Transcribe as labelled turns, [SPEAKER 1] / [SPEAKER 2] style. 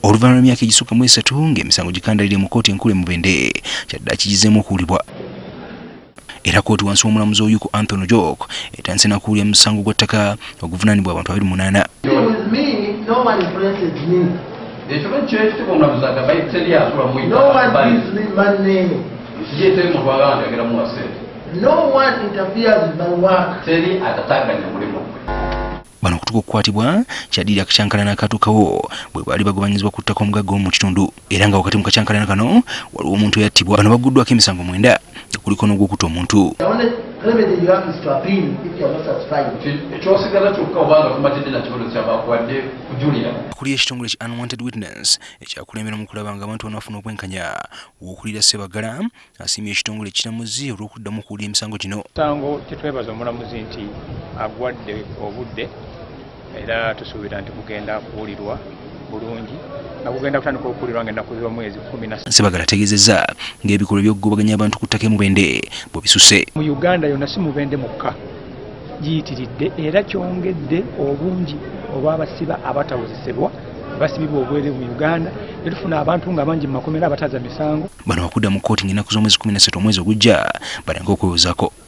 [SPEAKER 1] Oluvannyuma lw'emyaka egisukka mu 3 ng'emisango gikandalire mu kkooti enkulu e Mubende kyaddaaki kigizeemu okuwulirwa. Era kkooti wansi w'omulamuzi oyo ku Anthony Jok etandise n'okuwulira emisango gw'ettaka oguvunanibwa abantu 28. Bano okutuuka okukwatibwa kyaddirira akakyankalana akatuukawo bwe baali bagobanyizibwa ku ttaka omugagga mu kitundu, era nga wakati mu kakyankalana kano waliwo omuntu eyattibwa. Bano baguddwako emisango 9 kuliko n'ogw'okutta omuntu. Akuli ekitongole ki Unwanted Witness ekyakulembera mu kulaba nga abantu banafuna obwenkanya w'okulira Ssebagala asiimye ekitongole kiramuzi olw'okuddamu okuwulira emisango gino.
[SPEAKER 2] Emisango kyetwebaza omulamuzi nti agwadde obudde era tusuubira nti kugenda kuwulirwa bulungi nga kugenda kutandika okuwulirwa ng'ennaku z'omwezi 10.
[SPEAKER 1] Ssebagala ategeezezza ng'ebikolwa by'okugobaganya abantu ku ttaka e Mubende bwe bisuse.
[SPEAKER 2] Mu Uganda yonna si Mubende mukka giyitiridde era kyongedde obungi obw'abasiba abatawozesebwa basibibwa obwere mu Uganda. Tufuna abantu nga bangi mu makomera abataza misango.
[SPEAKER 1] Bano bakudda mu kkooti ng'ennaku z'omwezi 17 omwezi ogujja balenga okwewozaako.